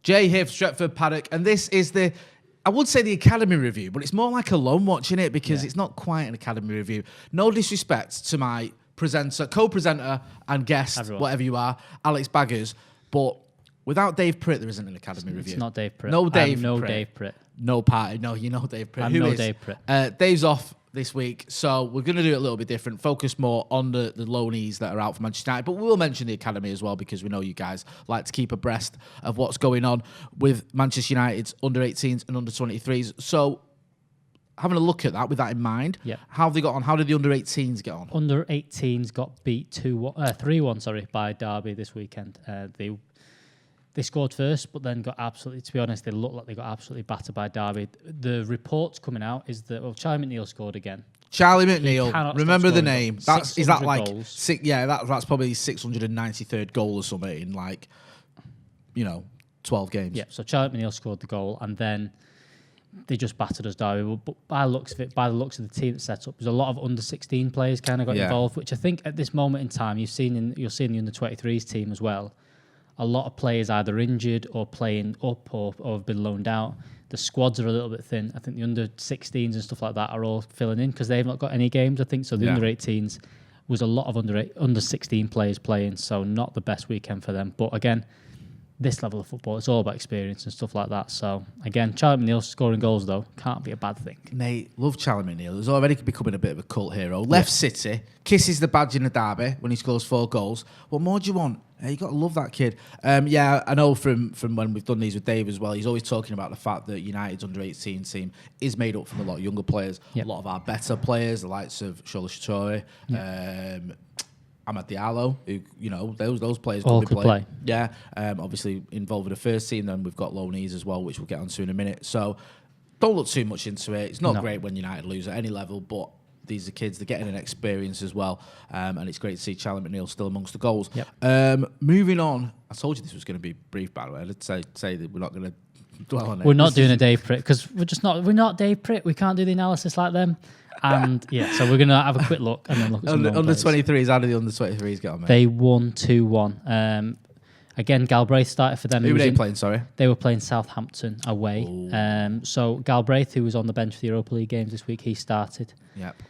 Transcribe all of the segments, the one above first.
Jay here for Stretford, Paddock, and this is I would say the Academy review, but it's more like a loan watch, innit? Because it's not quite an Academy review. No disrespect to my co-presenter and guest, whatever you are, Alex Baggers, but without Dave Pritt, there isn't an Academy review. It's not Dave Pritt. No Dave Pritt. No party. No, you know Dave Pritt. Who is? Dave Pritt. Dave's off this week, so we're going to do it a little bit different, focus more on the loanees that are out for Manchester United, but we will mention the Academy as well because we know you guys like to keep abreast of what's going on with Manchester United's under-18s and under-23s. So having a look at that with that in mind, how have they got on? How did the under-18s get on? Under-18s got beat 3-1 by Derby this weekend. They scored first, but then got absolutely, to be honest, they looked like they got absolutely battered by Derby. The reports coming out is that, Charlie McNeil scored again. Charlie McNeil, remember the name. Is that like goals. That's probably 693rd goal or something in 12 games. Yeah, so Charlie McNeil scored the goal, and then they just battered us, Derby. But by the looks of the team that's set up, there's a lot of under-16 players kind of got involved, which I think at this moment in time you'll see in the under-23s team as well. A lot of players either injured or playing up or have been loaned out. The squads are a little bit thin. I think the under-16s and stuff like that are all filling in because they've not got any games, I think. So the under-18s was a lot of under-16 players playing, so not the best weekend for them. But again, this level of football, it's all about experience and stuff like that. So again, Charlie McNeil scoring goals, though, can't be a bad thing. Mate, love Charlie McNeil. He's already becoming a bit of a cult hero. Left City, kisses the badge in the derby when he scores 4 goals. What more do you want? You got to love that kid. I know from when we've done these with Dave as well, he's always talking about the fact that United's under-18 team is made up from a lot of younger players, a lot of our better players, the likes of Shola Shatori, Amad Diallo, who, those players all could play. Yeah, obviously involved with the first team, then we've got loanees as well, which we'll get onto in a minute. So don't look too much into it. It's not great when United lose at any level, but these are kids, they're getting an experience as well. And it's great to see Charlie McNeil still amongst the goals. Yep. Moving on, I told you this was going to be brief, by the way. I did say that we're not going to dwell on it. We're not doing a Dave Pritt because we're not Dave Pritt. We can't do the analysis like them. And so we're going to have a quick look and then look at some under 23s. How did the under 23s get on, mate? They won 2-1. Again, Galbraith started for them. Who were they playing, sorry? They were playing Southampton away. So Galbraith, who was on the bench for the Europa League games this week, he started. Yep.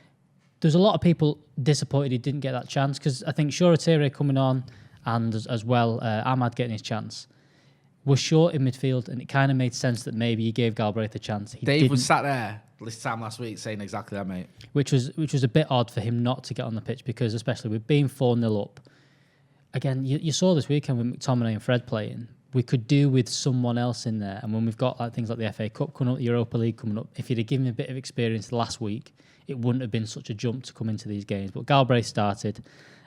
There's a lot of people disappointed he didn't get that chance because I think Shoretire coming on and as well Ahmad getting his chance was short in midfield, and it kind of made sense that maybe he gave Galbraith a chance. Dave was sat there this time last week saying exactly that, mate. Which was a bit odd for him not to get on the pitch because especially with being 4-0 up. Again, you saw this weekend with McTominay and Fred playing. We could do with someone else in there, and when we've got things like the FA Cup coming up, the Europa League coming up, if you'd have given him a bit of experience last week, it wouldn't have been such a jump to come into these games. But Galbraith started.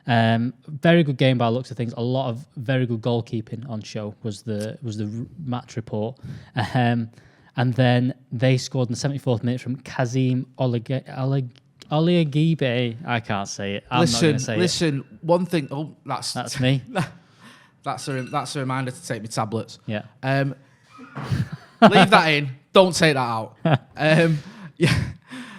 Very good game by the looks of things. A lot of very good goalkeeping on show was the match report. And then they scored in the 74th minute from Kazim Oliagibe. I can't say it. I'm not going to say it. Listen, one thing. Oh, that's me. That's a reminder to take my tablets. Yeah. Leave that in. Don't take that out.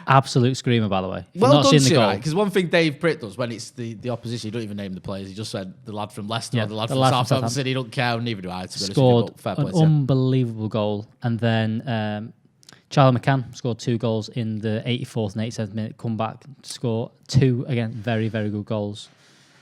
Absolute screamer, by the way. Well done, right? Because one thing Dave Pritt does when it's the opposition, you don't even name the players. He just said the lad from Leicester or the lad from Southampton City. He don't care. Neither do I. Scored an unbelievable goal, and then Charlie McCann scored 2 goals in the 84th and 87th minute. Come back, score 2 again. Very, very good goals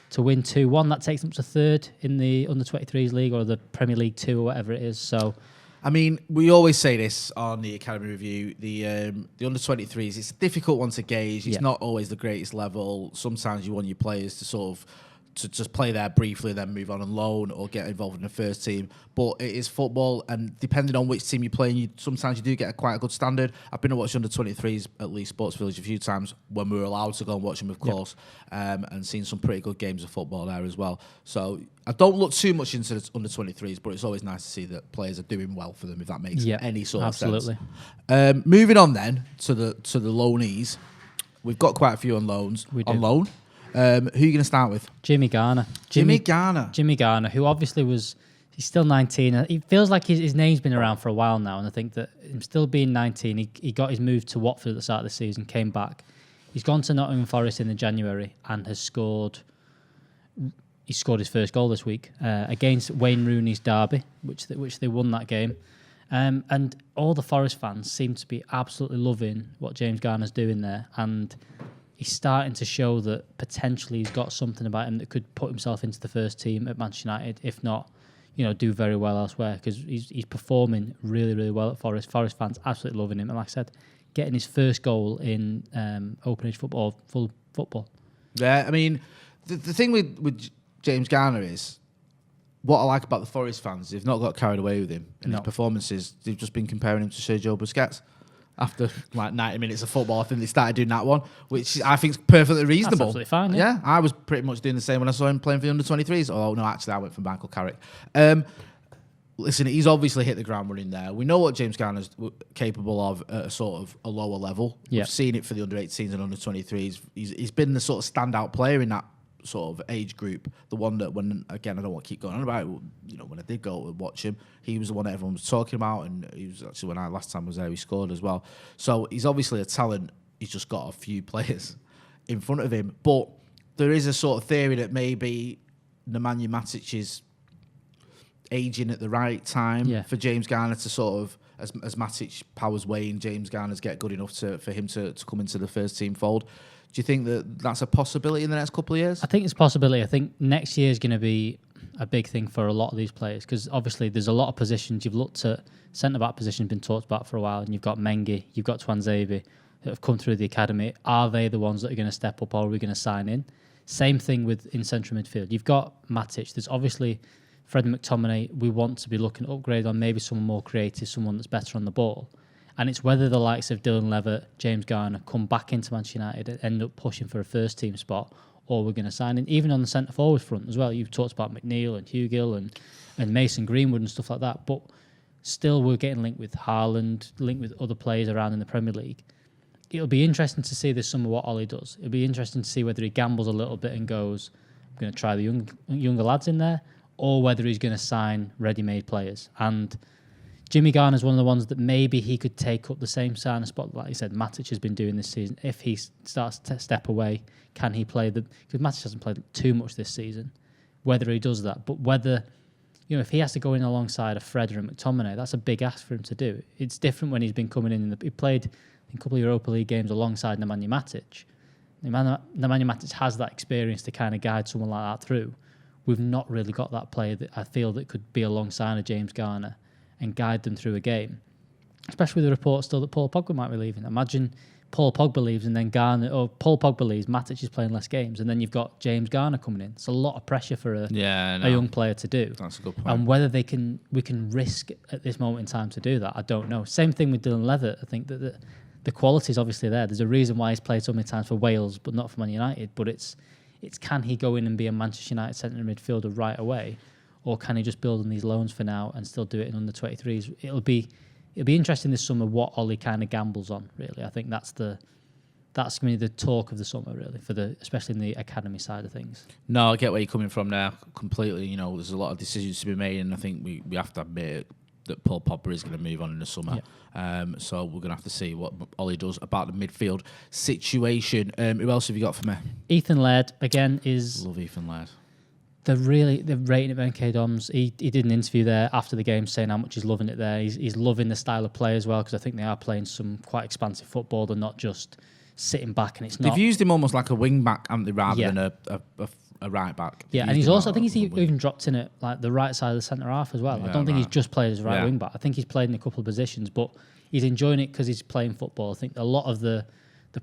to win 2-1. That takes them up to 3rd in the under-23s league or the Premier League 2 or whatever it is. So. I mean, we always say this on the Academy Review, the under-23s, it's a difficult one to gauge. It's not always the greatest level. Sometimes you want your players to sort of to just play there briefly, then move on loan or get involved in the first team. But it is football, and depending on which team you're playing, sometimes you do get quite a good standard. I've been to watch under-23s at Leeds Sports Village a few times when we were allowed to go and watch them, of course, and seen some pretty good games of football there as well. So I don't look too much into the under-23s, but it's always nice to see that players are doing well for them, if that makes any sort of sense. Moving on then to the loanees. We've got quite a few on loans. On loan. Who are you going to start with? Jimmy Garner. Jimmy Garner, who obviously he's still 19. It feels like his name's been around for a while now, and I think that him still being 19, he got his move to Watford at the start of the season, came back. He's gone to Nottingham Forest in the January and has scored he scored his first goal this week against Wayne Rooney's Derby, which they won that game. And all the Forest fans seem to be absolutely loving what James Garner's doing there. And he's starting to show that potentially he's got something about him that could put himself into the first team at Manchester United, if not, do very well elsewhere, because he's performing really, really well at Forest. Forest fans absolutely loving him. And like I said, getting his first goal in open age football, full football. Yeah, I mean, the thing with James Garner is, what I like about the Forest fans, they've not got carried away with him in his performances. They've just been comparing him to Sergio Busquets. After like 90 minutes of football, I think they started doing that one, which I think is perfectly reasonable. That's absolutely fine, yeah, I was pretty much doing the same when I saw him playing for the under-23s. Oh, no, actually, I went for Michael Carrick. Listen, he's obviously hit the ground running there. We know what James Garner's capable of at a sort of a lower level. We've seen it for the under-18s and under-23s. He's been the sort of standout player in that sort of age group, the one that when, again, I don't want to keep going on about it, when I did go to watch him, he was the one that everyone was talking about, and he was actually, when I last time was there, he scored as well. So he's obviously a talent. He's just got a few players in front of him. But there is a sort of theory that maybe Nemanja Matic is aging at the right time for James Garner to sort of, as Matic powers wane, James Garner's get good enough for him to come into the first team fold. Do you think that that's a possibility in the next couple of years? I think it's a possibility. I think next year is going to be a big thing for a lot of these players, because obviously there's a lot of positions. You've looked at centre-back position, been talked about for a while, and you've got Mengi, you've got Tuanzebe that have come through the academy. Are they the ones that are going to step up, or are we going to sign in? Same thing in central midfield. You've got Matic. There's obviously Fred McTominay. We want to be looking to upgrade on maybe someone more creative, someone that's better on the ball. And it's whether the likes of Dylan Levitt, James Garner come back into Manchester United and end up pushing for a first team spot, or we're going to sign in. Even on the centre forward front as well. You've talked about McNeil and Hugill and Mason Greenwood and stuff like that. But still, we're getting linked with Haaland, linked with other players around in the Premier League. It'll be interesting to see this summer what Ollie does. It'll be interesting to see whether he gambles a little bit and goes, I'm going to try the younger lads in there, or whether he's going to sign ready-made players. And Jimmy Garner's one of the ones that maybe he could take up the same sign spot, like you said, Matic has been doing this season. If he starts to step away, can he play because Matic hasn't played too much this season, whether he does that. But whether, if he has to go in alongside a Fred or a McTominay, that's a big ask for him to do. It's different when he's been coming in. He played in a couple of Europa League games alongside Nemanja Matic. Nemanja Matic has that experience to kind of guide someone like that through. We've not really got that player that I feel that could be alongside of James Garner and guide them through a game, especially with the report still that Paul Pogba might be leaving. Imagine Paul Pogba leaves and then Paul Pogba leaves, Matic is playing less games, and then you've got James Garner coming in. It's a lot of pressure for a young player to do. That's a good point. And whether we can risk at this moment in time to do that, I don't know. Same thing with Dylan Levitt. I think that the quality is obviously there. There's a reason why he's played so many times for Wales, but not for Man United. But it's can he go in and be a Manchester United centre midfielder right away? Or can he just build on these loans for now and still do it in under-23s? It'll be interesting this summer what Ollie kind of gambles on, really. I think that's going to be the talk of the summer, really, especially in the academy side of things. No, I get where you're coming from there completely. There's a lot of decisions to be made, and I think we have to admit that Paul Pogba is going to move on in the summer. Yeah. So we're going to have to see what Ollie does about the midfield situation. Who else have you got for me? Ethan Laird, again, is... Love Ethan Laird. The rating of MK Dons, he did an interview there after the game saying how much he's loving it there. He's loving the style of play as well, because I think they are playing some quite expansive football. They're not just sitting back, and They've used him almost like a wing back, haven't they, rather than a right back. Yeah, and he's also, I think he's even dropped in at like the right side of the centre half as well. Yeah, I don't think he's just played as a right wing back. I think he's played in a couple of positions, but he's enjoying it because he's playing football. I think a lot of the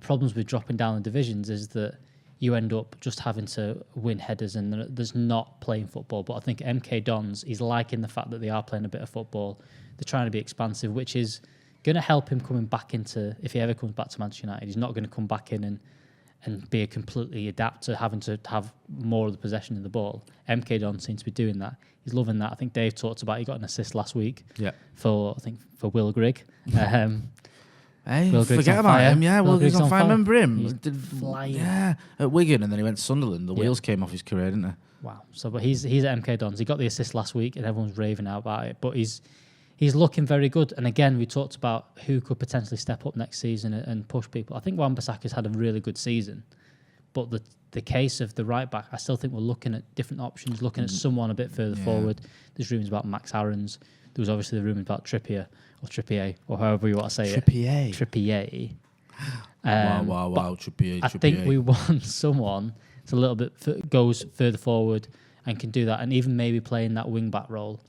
problems with dropping down the divisions is that you end up just having to win headers and there's not playing football. But I think MK Dons, he's liking the fact that they are playing a bit of football. They're trying to be expansive, which is going to help him coming back into, if he ever comes back to Manchester United, he's not going to come back in and be a completely adapt to having to have more of the possession of the ball. MK Dons seems to be doing that. He's loving that. I think Dave talked about, he got an assist last week for Will Grigg. Hey, forget about him. Yeah, Will Griggs on fire. Remember him? Flying. Yeah, at Wigan, and then he went to Sunderland. The wheels came off his career, didn't they? Wow. So, but he's at MK Dons. He got the assist last week, and everyone's raving out about it. But he's looking very good. And again, we talked about who could potentially step up next season and push people. I think Wan-Bissaka's had a really good season, But the case of the right back, I still think we're looking at different options, looking at someone a bit further forward. There's rumours about Max Aarons. There was obviously the rumours about Trippier, or however you want to say it. Trippier. Wow, Trippier. I think we want someone that's a little bit goes further forward and can do that, and even maybe play in that wing back role.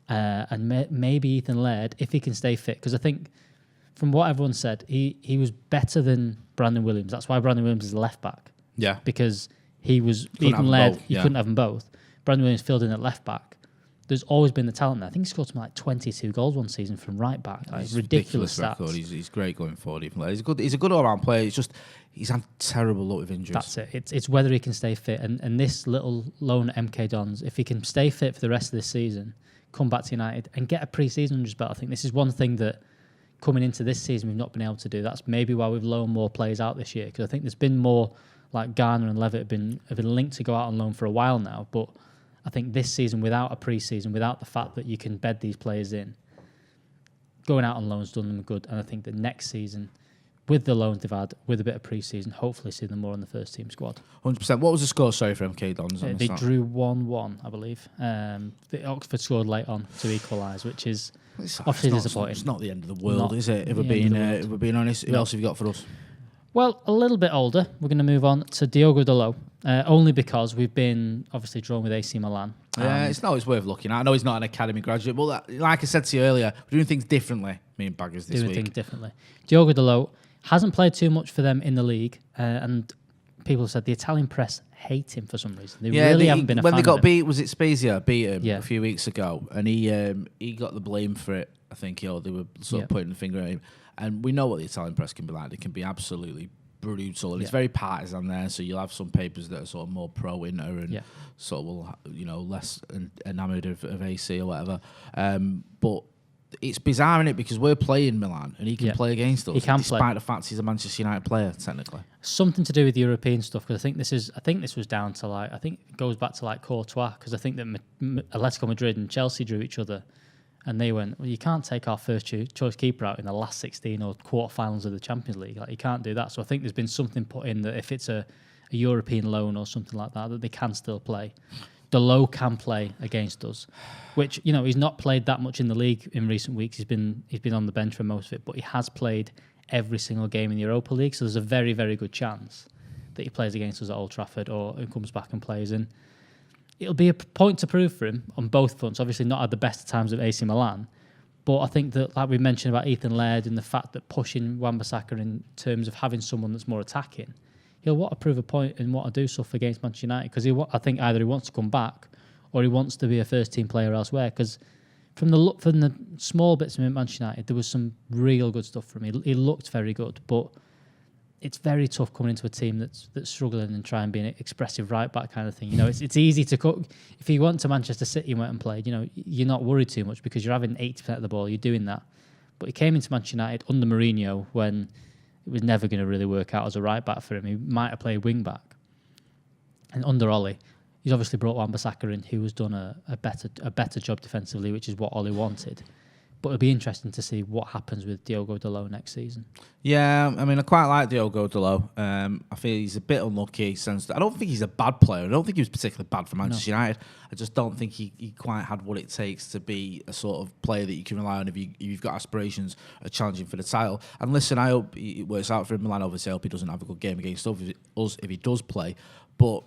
And maybe Ethan Laird, if he can stay fit, because I think from what everyone said, he was better than Brandon Williams. That's why Brandon Williams is a left back. Yeah, because he was Ethan Laird. You couldn't have them both. Brandon Williams filled in at left back. There's always been the talent there. I think he scored something like 22 goals one season from right back. Like, ridiculous stats. Record. He's great going forward. Even he's a good all-round player. It's just he's had terrible luck with injuries. That's it. It's whether he can stay fit. And this little loan at MK Dons, if he can stay fit for the rest of this season, come back to United and get a pre-season under his belt. I think this is one thing that coming into this season we've not been able to do. That's maybe why we've loaned more players out this year, because I think there's been more, like Garner and Levitt have been linked to go out on loan for a while now, but I think this season, without a pre-season, without the fact that you can bed these players in, going out on loan's done them good. And I think that next season, with the loans they've had, with a bit of pre-season, hopefully see them more on the first team squad. 100%. What was the score, sorry, for MK Dons? They drew 1-1, I believe. Oxford scored late on to equalise, which is obviously disappointing. It's not the end of the world, is it? If we're being honest. Who else have you got for us? Well, a little bit older. We're going to move on to Diogo Dalot, only because we've been obviously drawn with AC Milan. Yeah, it's worth looking at. I know he's not an academy graduate, but like I said to you earlier, we're doing things differently, me and Baggers, this week. Doing things differently. Diogo Dalot hasn't played too much for them in the league, and people have said the Italian press hate him for some reason. They really haven't been a fan of him. When they got beat, was it Spezia beat him a few weeks ago, and he got the blame for it. I think they were sort of pointing the finger at him. And we know what the Italian press can be like. They can be absolutely brutal, and it's very partisan there. So you'll have some papers that are sort of more pro-Inter and sort of less enamoured of AC or whatever. But it's bizarre, isn't it? Because we're playing Milan and he can play against us. He can despite the fact he's a Manchester United player, technically. Something to do with European stuff, because I think this was down to I think it goes back to Courtois, because I think that Atletico Madrid and Chelsea drew each other. And they went, well, you can't take our first choice keeper out in the last 16 or quarterfinals of the Champions League. You can't do that. So I think there's been something put in that if it's a European loan or something like that they can still play. Dalot can play against us, which, he's not played that much in the league in recent weeks. He's been on the bench for most of it, but he has played every single game in the Europa League. So there's a very, very good chance that he plays against us at Old Trafford or comes back and plays in. It'll be a point to prove for him on both fronts. Obviously not at the best of times of AC Milan, but I think that, like we mentioned about Ethan Laird and the fact that pushing Wan-Bissaka in terms of having someone that's more attacking, he'll want to prove a point and want to do stuff against Manchester United, because I think either he wants to come back or he wants to be a first-team player elsewhere, because from the small bits of him at Manchester United, there was some real good stuff from him. He looked very good, but it's very tough coming into a team that's struggling and trying to be an expressive right back kind of thing. It's easy to cook. If you went to Manchester City and went and played, you're not worried too much because you're having 80% of the ball. You're doing that. But he came into Manchester United under Mourinho when it was never going to really work out as a right back for him. He might have played wing back. And under Ollie, he's obviously brought Wan-Bissaka in, who has done a better job defensively, which is what Ollie wanted. But it'll be interesting to see what happens with Diogo Dalot next season. Yeah, I mean, I quite like Diogo Dalot. I feel he's a bit unlucky. I don't think he's a bad player. I don't think he was particularly bad for Manchester United. I just don't think he quite had what it takes to be a sort of player that you can rely on if you've got aspirations of challenging for the title. And listen, I hope it works out for him. Milan, obviously, I hope he doesn't have a good game against us if he does play. But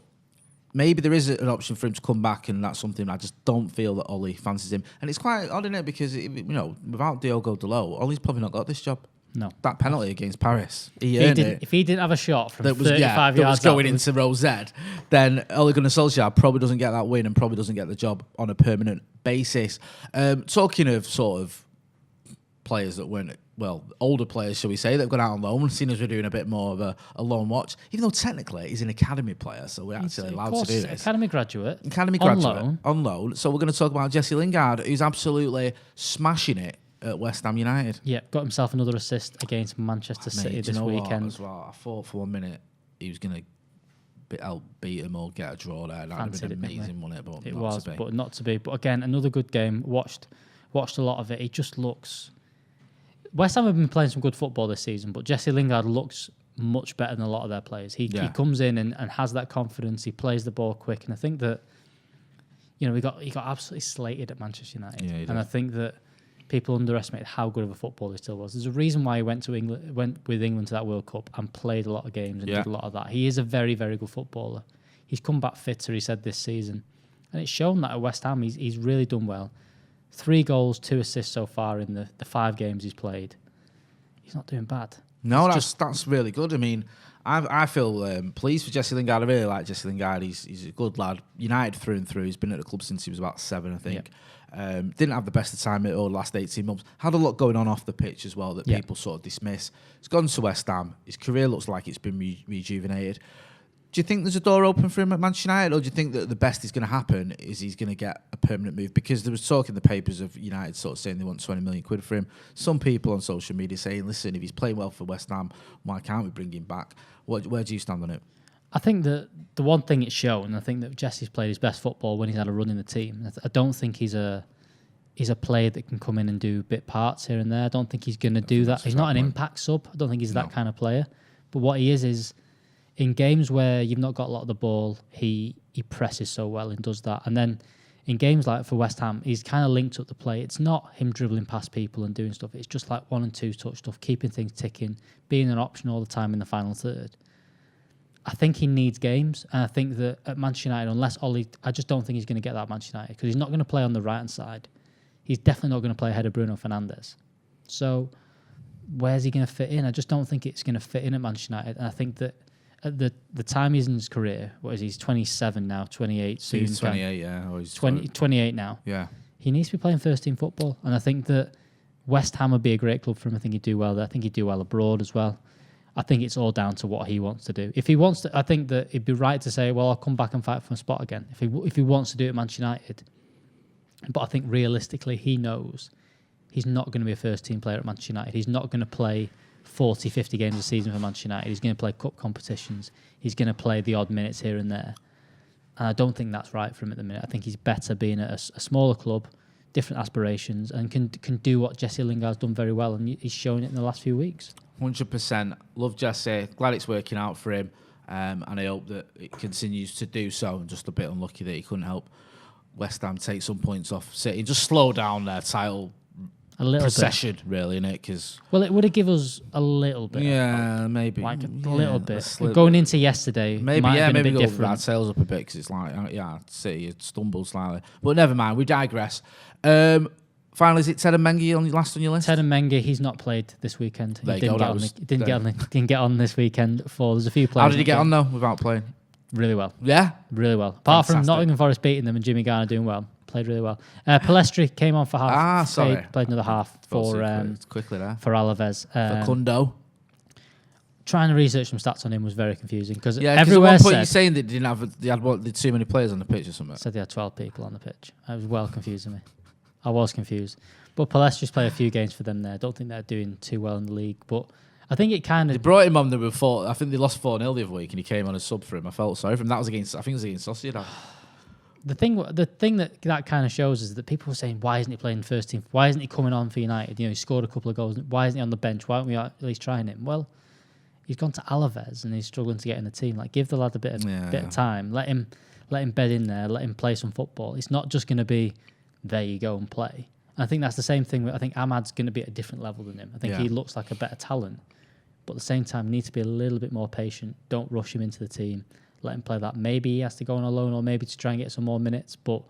maybe there is an option for him to come back, and that's something I just don't feel that Ollie fancies him. And it's quite odd, isn't it? Because, without Diogo Dalot, Ollie's probably not got this job. No. That penalty against Paris, he earned it. If he didn't have a shot from 35 yards that was going into row Z, then Ole Gunnar Solskjaer probably doesn't get that win and probably doesn't get the job on a permanent basis. Talking of sort of players that weren't, older players, shall we say, that have gone out on loan, seeing as we're doing a bit more of a loan watch, even though technically he's an academy player, so we're actually allowed to do this. Academy graduate on loan. So we're going to talk about Jesse Lingard, who's absolutely smashing it at West Ham United. Yeah, got himself another assist against Manchester City this weekend. As well, I thought for 1 minute he was going to beat him or get a draw there. That would have been amazing, wouldn't it? But it was, but not to be. But again, another good game. Watched a lot of it. He just looks... West Ham have been playing some good football this season, but Jesse Lingard looks much better than a lot of their players. He comes in and has that confidence. He plays the ball quick, and I think that he got absolutely slated at Manchester United, and I think that people underestimated how good of a footballer he still was. There's a reason why he went with England to that World Cup and played a lot of games and did a lot of that. He is a very, very good footballer. He's come back fitter, he said, this season, and it's shown that at West Ham he's really done well. 3 goals, 2 assists so far in the 5 games he's played. He's not doing bad. No, that's really good. I mean, I feel pleased for Jesse Lingard. I really like Jesse Lingard. He's a good lad. United through and through. He's been at the club since he was about 7, I think. Didn't have the best of time over the last 18 months. Had a lot going on off the pitch as well that people sort of dismiss. He's gone to West Ham. His career looks like it's been rejuvenated. Do you think there's a door open for him at Manchester United, or do you think that the best is going to happen is he's going to get a permanent move? Because there was talk in the papers of United sort of saying they want 20 million quid for him. Some people on social media saying, listen, if he's playing well for West Ham, why can't we bring him back? Where do you stand on it? I think that the one thing it's shown, I think that Jesse's played his best football when he's had a run in the team. I don't think he's a player that can come in and do bit parts here and there. I don't think he's going to do that. He's not an impact sub. I don't think he's that kind of player. But what he is in games where you've not got a lot of the ball, he presses so well and does that. And then in games like for West Ham, he's kind of linked up the play. It's not him dribbling past people and doing stuff. It's just like 1 and 2 touch stuff, keeping things ticking, being an option all the time in the final third. I think he needs games, and I think that at Manchester United, unless Ollie, I just don't think he's going to get that at Manchester United because he's not going to play on the right-hand side. He's definitely not going to play ahead of Bruno Fernandes. So where's he going to fit in? I just don't think it's going to fit in at Manchester United, and I think that at the time he's in his career, he's 27 now, 28 soon. He's 28, Or he's 28 now. Yeah. He needs to be playing first-team football, and I think that West Ham would be a great club for him. I think he'd do well there. I think he'd do well abroad as well. I think it's all down to what he wants to do. If he wants to, I think that it'd be right to say, well, I'll come back and fight for a spot again. If he wants to do it at Manchester United. But I think realistically, he knows he's not going to be a first-team player at Manchester United. He's not going to play 40, 50 games a season for Manchester United. He's going to play cup competitions. He's going to play the odd minutes here and there. And I don't think that's right for him at the minute. I think he's better being at a smaller club, different aspirations, and can do what Jesse Lingard's done very well, and he's shown it in the last few weeks. 100%. Love Jesse. Glad it's working out for him, and I hope that it continues to do so. I'm just a bit unlucky that he couldn't help West Ham take some points off City. Just slow down their title a little procession, bit. Really, innit? Cause well, it would have given us a little bit. Yeah, maybe. Like a little bit. Going into yesterday, maybe maybe go different. Our sales up a bit because it's like, City had stumbled slightly. But never mind, we digress. Finally, is it Ted and Mengi last on your list? Ted and Mengi, he's not played this weekend. He didn't get on this weekend. There's a few players. How did he get on though without playing? Really well. Yeah? Really well. Apart from Nottingham Forest beating them and Jimmy Garner doing well. Played really well. Palestri came on for half. Sorry. Played another half for quickly there. For Alaves. Facundo. Trying to research some stats on him was very confusing because everywhere at one point you're saying they had too many players on the pitch or something. Said they had 12 people on the pitch. It was well confusing me. I was confused. But Palestri's played a few games for them there. I don't think they're doing too well in the league, but I think it kind of... They brought him on before. I think they lost 4-0 the other week and he came on as sub for him. I felt sorry for him. That was against Sociedad. The thing that kind of shows is that people were saying, why isn't he playing first team? Why isn't he coming on for United? He scored a couple of goals. Why isn't he on the bench? Why aren't we at least trying him? Well, he's gone to Alaves and he's struggling to get in the team. Like, give the lad a bit of time. Let him bed in there. Let him play some football. It's not just going to be, there you go and play. And I think that's the same thing. I think Ahmad's going to be at a different level than him. I think he looks like a better talent. But at the same time, need to be a little bit more patient. Don't rush him into the team. Let him play that. Maybe he has to go on a loan or maybe to try and get some more minutes, but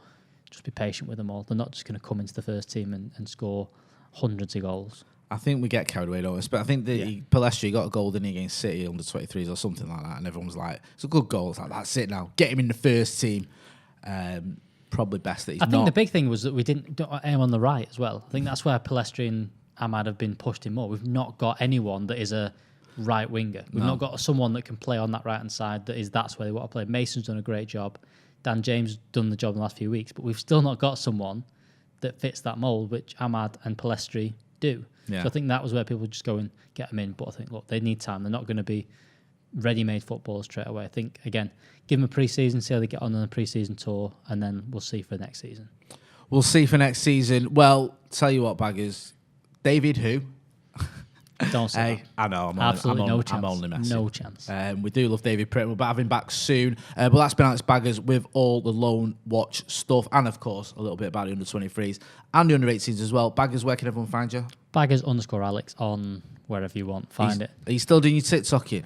just be patient with them all. They're not just going to come into the first team and score hundreds of goals. I think we get carried away, don't we? But I think Palestri got a goal, didn't he, against City under 23s or something like that, and everyone was like, it's a good goal. It's like, that's it now. Get him in the first team. Probably best that he's not. I think the big thing was that we didn't aim on the right as well. I think that's where Palestri and Ahmad have been pushed in more. We've not got anyone that is a right winger. We've not got someone that can play on that right hand side that's where they want to play. Mason's done a great job. Dan James done the job in the last few weeks, but we've still not got someone that fits that mould, which Ahmad and Palestri do. Yeah. So I think that was where people just go and get them in. But I think, look, they need time. They're not going to be ready-made footballers straight away. I think, again, give them a pre-season, see how they get on a pre-season tour, and then we'll see for next season. We'll see for next season. Well, tell you what, baggers, David who? Don't say that. I know. Absolutely no chance. I'm only messing. No chance. We do love David Pritt. We'll have him back soon. But that's been Alex Baggers with all the Loan Watch stuff, and of course a little bit about the under-23s and the under-18s as well. Baggers, where can everyone find you? Baggers_Alex on wherever you want. Find it. Are you still doing your TikToking?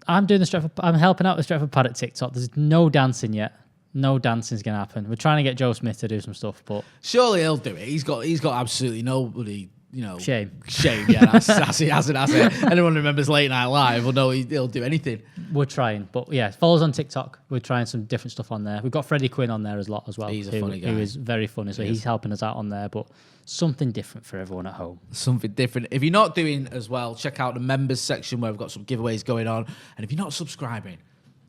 I'm doing the Stretford. I'm helping out with Stretford Paddock TikTok. There's no dancing yet. No dancing's gonna happen. We're trying to get Joe Smith to do some stuff, but surely he'll do it. He's got absolutely nobody. Shame. Yeah, that's it. Anyone who remembers Late Night Live will know he'll do anything. We're trying, but yeah, follow us on TikTok. We're trying some different stuff on there. We've got Freddie Quinn on there as well. He's a funny guy. Who is very funny, so he's helping us out on there. But something different for everyone at home. Something different. If you're not doing as well, check out the members section where we've got some giveaways going on. And if you're not subscribing,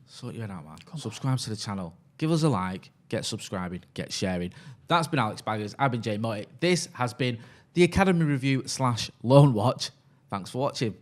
sort your head out, man. Subscribe to the channel. Give us a like. Get subscribing. Get sharing. That's been Alex Baggers. I've been Jay Motti. This has been the Academy Review /Loan Watch. Thanks for watching.